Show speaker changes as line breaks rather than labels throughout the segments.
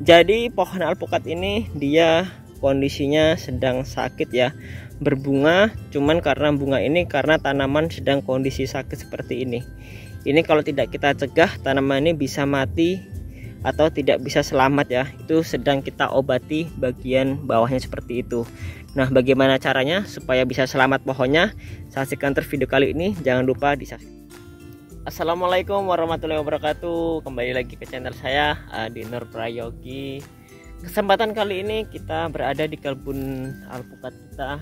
Jadi pohon alpukat ini dia kondisinya sedang sakit ya, berbunga, cuman karena bunga ini karena tanaman sedang kondisi sakit seperti ini. Ini kalau tidak kita cegah, tanaman ini bisa mati atau tidak bisa selamat ya. Itu sedang kita obati bagian bawahnya seperti itu. Nah, bagaimana caranya supaya bisa selamat pohonnya? Saksikan terus video kali ini, jangan lupa disaksikan. Assalamualaikum warahmatullahi wabarakatuh. Kembali lagi ke channel saya, Adi Nur Prayogi. Kesempatan kali ini kita berada di kebun alpukat kita.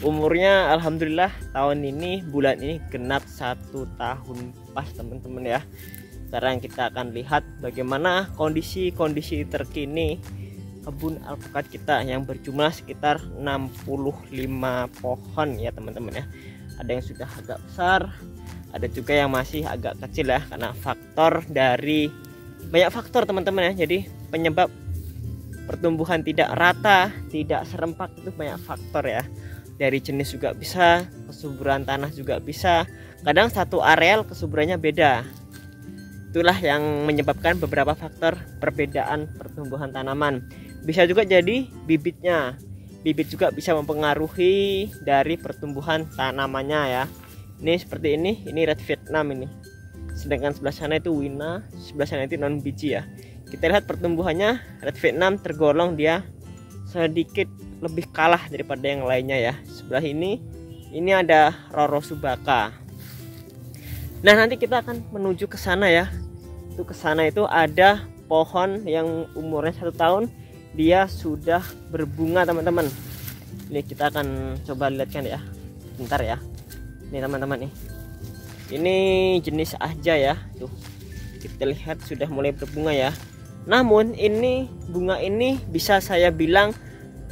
Umurnya alhamdulillah tahun ini, bulan ini genap 1 tahun pas teman-teman ya. Sekarang kita akan lihat bagaimana kondisi terkini kebun alpukat kita yang berjumlah sekitar 65 pohon ya teman-teman ya. Ada yang sudah agak besar, ada juga yang masih agak kecil ya, karena faktor dari banyak faktor teman-teman ya. Jadi penyebab pertumbuhan tidak rata, tidak serempak itu banyak faktor ya. Dari jenis juga bisa, kesuburan tanah juga bisa. Kadang satu areal kesuburannya beda. Itulah yang menyebabkan beberapa faktor perbedaan pertumbuhan tanaman. Bisa juga jadi bibitnya. Bibit juga bisa mempengaruhi dari pertumbuhan tanamannya ya. Ini seperti ini Red Vietnam ini. Sedangkan sebelah sana itu Wina, sebelah sana itu non biji ya. Kita lihat pertumbuhannya, Red Vietnam tergolong dia sedikit lebih kalah daripada yang lainnya ya. Sebelah ini ada Roro Subaka. Nah, nanti kita akan menuju ke sana ya. Itu ke sana itu ada pohon yang umurnya 1 tahun, dia sudah berbunga teman-teman. Ini kita akan coba lihatkan ya. Bentar ya. Nih teman-teman nih. Ini jenis ahja ya. Tuh. Kita lihat sudah mulai berbunga ya. Namun ini bunga ini bisa saya bilang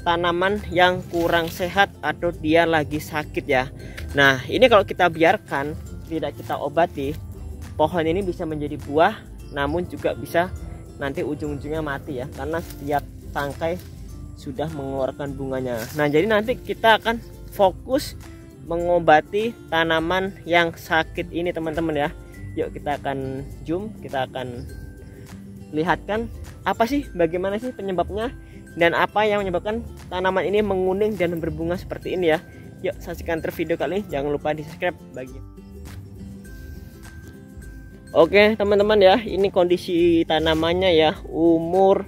tanaman yang kurang sehat atau dia lagi sakit ya. Nah, ini kalau kita biarkan, tidak kita obati, pohon ini bisa menjadi buah, namun juga bisa nanti ujung-ujungnya mati ya, karena setiap tangkai sudah mengeluarkan bunganya. Nah, jadi nanti kita akan fokus mengobati tanaman yang sakit ini teman-teman ya. Yuk kita akan zoom, kita akan lihatkan apa sih, bagaimana sih penyebabnya dan apa yang menyebabkan tanaman ini menguning dan berbunga seperti ini ya. Yuk saksikan terus video kali ini, jangan lupa di subscribe bagi. Oke teman-teman ya, ini kondisi tanamannya ya, umur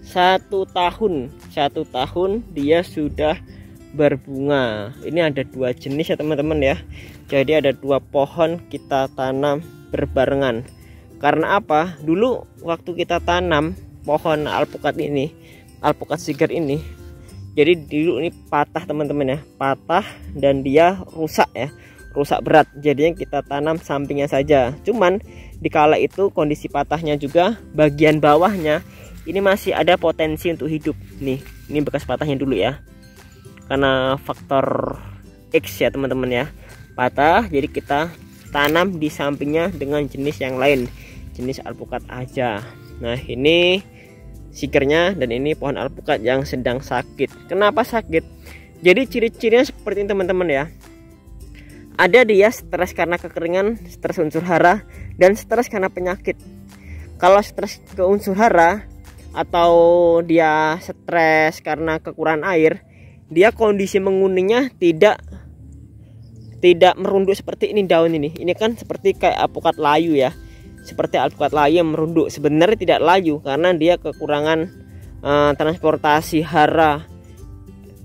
1 tahun. 1 tahun dia sudah berbunga. Ini ada 2 jenis ya teman-teman ya. Jadi ada 2 pohon kita tanam berbarengan. Karena apa? Dulu waktu kita tanam pohon alpukat ini, alpukat segar ini, jadi dulu ini patah teman-teman ya, patah dan dia rusak ya, rusak berat. Jadinya kita tanam sampingnya saja. Cuman dikala itu kondisi patahnya juga bagian bawahnya ini masih ada potensi untuk hidup. Nih, ini bekas patahnya dulu ya. Karena faktor X ya teman-teman ya. Patah, jadi kita tanam di sampingnya dengan jenis yang lain, jenis alpukat aja. Nah, ini sikernya dan ini pohon alpukat yang sedang sakit. Kenapa sakit? Jadi ciri-cirinya seperti ini teman-teman ya. Ada dia stres karena kekeringan, stres unsur hara, dan stres karena penyakit. Kalau stres ke unsur hara atau dia stres karena kekurangan air, dia kondisi menguningnya tidak merunduk seperti ini daun ini. Ini kan seperti kayak alpukat layu ya. Seperti alpukat layu yang merunduk. Sebenarnya tidak layu karena dia kekurangan transportasi hara.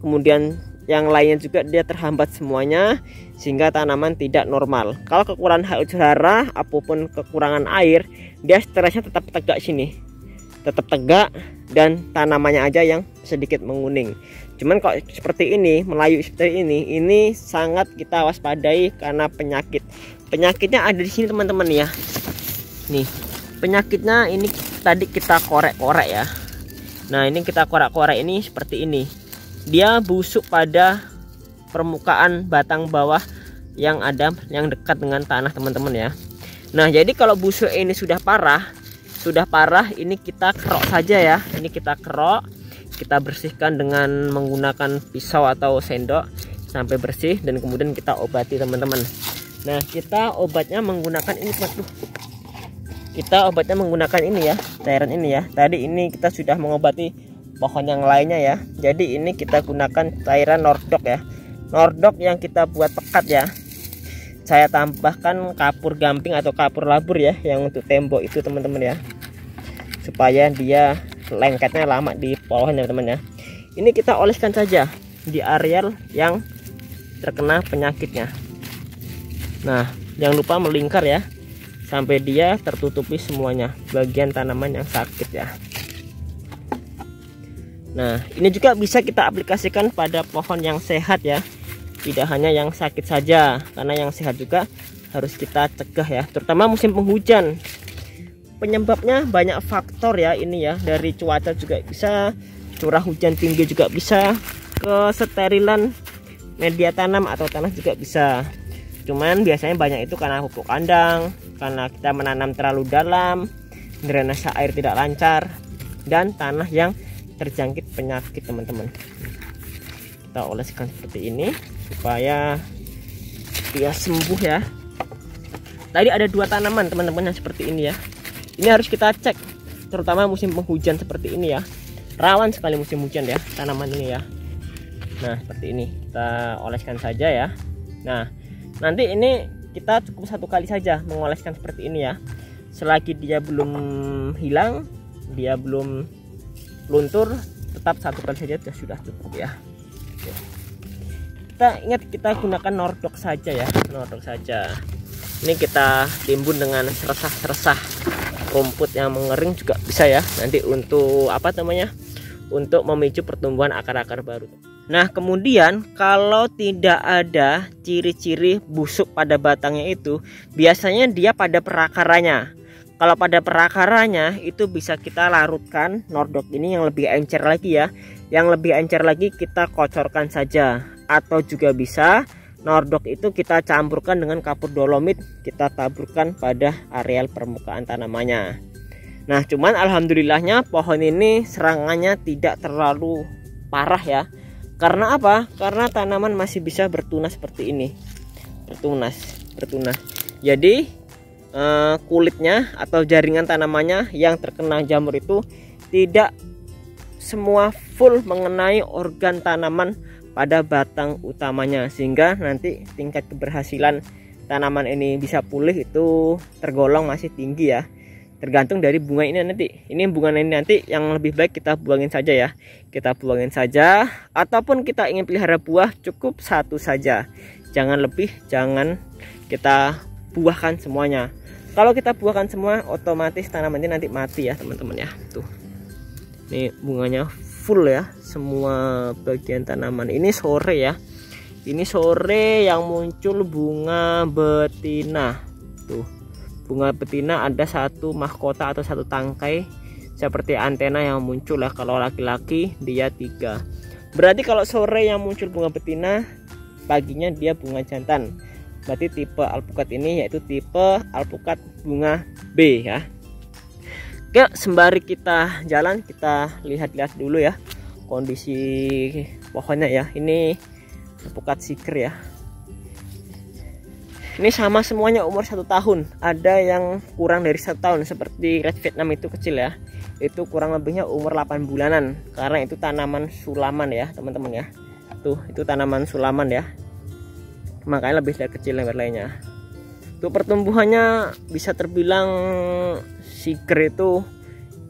Kemudian yang lainnya juga dia terhambat semuanya sehingga tanaman tidak normal. Kalau kekurangan unsur hara apapun kekurangan air, dia stresnya tetap tegak sini. Tetap tegak dan tanamannya aja yang sedikit menguning. Cuman kalau seperti ini, melayu seperti ini sangat kita waspadai karena penyakit. Penyakitnya ada di sini teman-teman ya. Nih, penyakitnya ini tadi kita korek-korek ya. Nah, ini kita korek-korek ini seperti ini. Dia busuk pada permukaan batang bawah yang dekat dengan tanah teman-teman ya. Nah, jadi kalau busuk ini sudah parah, ini kita kerok saja ya. Ini kita kerok, kita bersihkan dengan menggunakan pisau atau sendok sampai bersih dan kemudian kita obati teman-teman. Nah, kita obatnya menggunakan ini kita obatnya menggunakan ini ya, cairan ini ya. Tadi ini kita sudah mengobati pohon yang lainnya ya. Jadi ini kita gunakan cairan Nordok ya. Nordok yang kita buat pekat ya. Saya tambahkan kapur gamping atau kapur labur ya, yang untuk tembok itu teman-teman ya, supaya dia lengketnya lama di pohon ya teman-teman ya. Ini kita oleskan saja di areal yang terkena penyakitnya. Nah, jangan lupa melingkar ya, sampai dia tertutupi semuanya bagian tanaman yang sakit ya. Nah, ini juga bisa kita aplikasikan pada pohon yang sehat ya, tidak hanya yang sakit saja, karena yang sehat juga harus kita cegah ya, terutama musim penghujan. Penyebabnya banyak faktor ya ini ya, dari cuaca juga bisa, curah hujan tinggi juga bisa, kesterilan media tanam atau tanah juga bisa. Cuman biasanya banyak itu karena pupuk kandang, karena kita menanam terlalu dalam, drainase air tidak lancar, dan tanah yang terjangkit penyakit teman-teman. Kita oleskan seperti ini supaya dia sembuh ya. Tadi ada 2 tanaman teman-teman yang seperti ini ya. Ini harus kita cek, terutama musim penghujan seperti ini ya. Rawan sekali musim hujan ya tanaman ini ya. Nah, seperti ini kita oleskan saja ya. Nah, nanti ini kita cukup 1 kali saja mengoleskan seperti ini ya. Selagi dia belum hilang, dia belum luntur, tetap 1 kali saja sudah cukup ya. Kita ingat, kita gunakan Nordok saja ya, Nordok saja. Ini kita timbun dengan seresah-seresah rumput yang mengering juga bisa ya. Nanti untuk apa namanya? Untuk memicu pertumbuhan akar-akar baru. Nah, kemudian kalau tidak ada ciri-ciri busuk pada batangnya itu, biasanya dia pada perakarannya. Kalau pada perakarannya itu bisa kita larutkan Nordok ini yang lebih encer lagi ya. Yang lebih encer lagi kita kocorkan saja, atau juga bisa Nordok itu kita campurkan dengan kapur dolomit, kita taburkan pada areal permukaan tanamannya. Nah, cuman alhamdulillahnya pohon ini serangannya tidak terlalu parah ya. Karena apa? Karena tanaman masih bisa bertunas seperti ini. Bertunas. Jadi kulitnya atau jaringan tanamannya yang terkena jamur itu tidak semua full mengenai organ tanaman pada batang utamanya, sehingga nanti tingkat keberhasilan tanaman ini bisa pulih itu tergolong masih tinggi ya. Tergantung dari bunga ini nanti. Ini bunga ini nanti yang lebih baik kita buangin saja ya. Kita buangin saja, ataupun kita ingin pelihara buah cukup 1 saja. Jangan lebih, jangan kita buahkan semuanya. Kalau kita buahkan semua, otomatis tanamannya nanti mati ya teman-teman ya. Tuh. Ini bunganya full ya, semua bagian tanaman. Ini sore ya. Ini sore yang muncul bunga betina. Tuh. Bunga betina ada 1 mahkota atau 1 tangkai seperti antena yang muncul ya. Kalau laki-laki dia 3. Berarti kalau sore yang muncul bunga betina, paginya dia bunga jantan. Berarti tipe alpukat ini yaitu tipe alpukat bunga B ya. Oke, sembari kita jalan, kita lihat-lihat dulu ya kondisi pohonnya ya. Ini alpukat seeger ya. Ini sama semuanya umur 1 tahun. Ada yang kurang dari 1 tahun seperti Red Vietnam itu kecil ya. Itu kurang lebihnya umur 8 bulanan. Karena itu tanaman sulaman ya teman-teman ya. Tuh, itu tanaman sulaman ya. Makanya lebih dari kecil yang lainnya. Tuh, pertumbuhannya bisa terbilang seeger itu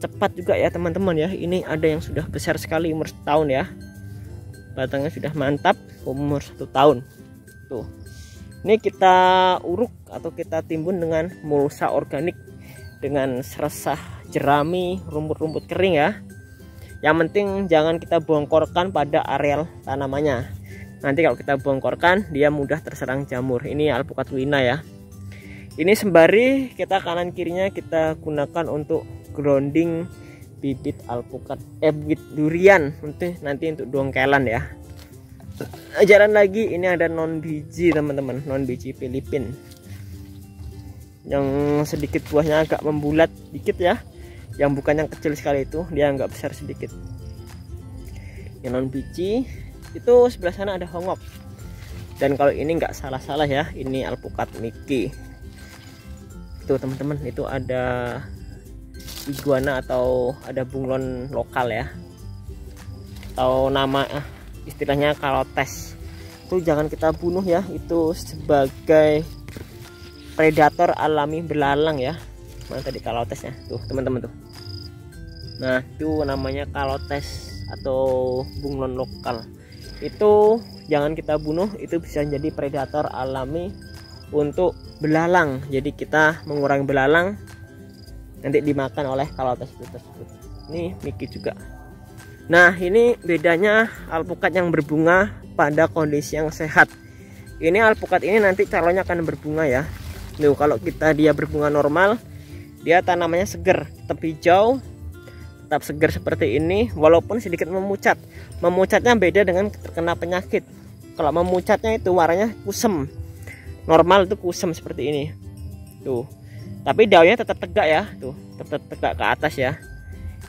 cepat juga ya teman-teman ya. Ini ada yang sudah besar sekali umur 1 tahun ya. Batangnya sudah mantap umur 1 tahun. Tuh. Ini kita uruk atau kita timbun dengan mulsa organik, dengan seresah, jerami, rumput-rumput kering ya. Yang penting jangan kita bongkorkan pada areal tanamannya. Nanti kalau kita bongkorkan dia mudah terserang jamur. Ini alpukat wina ya. Ini sembari kita kanan kirinya kita gunakan untuk grounding bibit alpukat, bibit durian nanti untuk dongkelan ya. Jalan lagi, ini ada non biji teman-teman, non biji Filipin yang sedikit buahnya agak membulat dikit ya, yang bukan yang kecil sekali itu, dia agak besar sedikit. Yang non biji itu sebelah sana ada hongok, dan kalau ini nggak salah-salah ya, ini alpukat Mickey. Tuh teman-teman, itu ada iguana atau ada bunglon lokal ya, atau nama istilahnya kalotes. Itu jangan kita bunuh ya, itu sebagai predator alami belalang ya. Mana tadi kalotesnya tuh teman-teman tuh. Nah itu namanya kalotes atau bunglon lokal. Itu jangan kita bunuh, itu bisa jadi predator alami untuk belalang. Jadi kita mengurangi belalang, nanti dimakan oleh kalotes itu tersebut. Ini Mickey juga. Nah ini bedanya alpukat yang berbunga pada kondisi yang sehat. Ini alpukat ini nanti calonnya akan berbunga ya. Tuh kalau dia berbunga normal, dia tanamannya seger, tetap hijau, tetap seger seperti ini, walaupun sedikit memucat. Memucatnya beda dengan terkena penyakit. Kalau memucatnya itu warnanya kusem, normal itu kusem seperti ini. Tuh, tapi daunnya tetap tegak ya, tuh tetap tegak ke atas ya.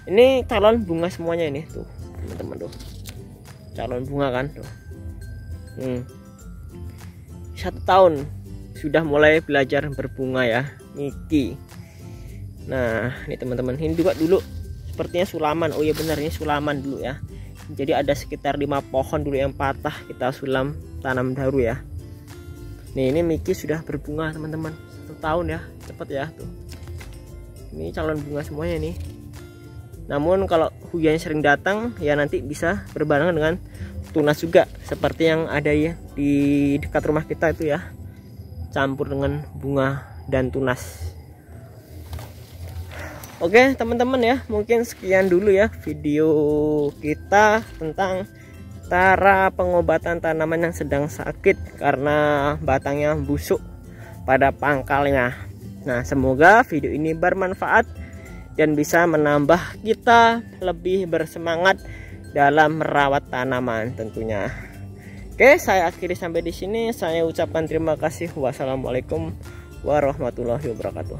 Ini calon bunga semuanya ini tuh teman-teman tuh, calon bunga kan tuh. 1 tahun sudah mulai belajar berbunga ya Mickey. Nah ini teman-teman, ini juga dulu sepertinya sulaman. Oh iya benar, ini sulaman dulu ya. Jadi ada sekitar 5 pohon dulu yang patah, kita sulam tanam baru ya. Nih ini Mickey sudah berbunga teman-teman, 1 tahun ya, cepet ya tuh. Ini calon bunga semuanya nih. Namun kalau hujan sering datang ya nanti bisa berbarengan dengan tunas juga, seperti yang ada ya di dekat rumah kita itu ya, campur dengan bunga dan tunas. Oke teman-teman ya, mungkin sekian dulu ya video kita tentang cara pengobatan tanaman yang sedang sakit karena batangnya busuk pada pangkalnya. Nah semoga video ini bermanfaat dan bisa menambah kita lebih bersemangat dalam merawat tanaman tentunya. Oke, saya akhiri sampai di sini. Saya ucapkan terima kasih. Wassalamualaikum warahmatullahi wabarakatuh.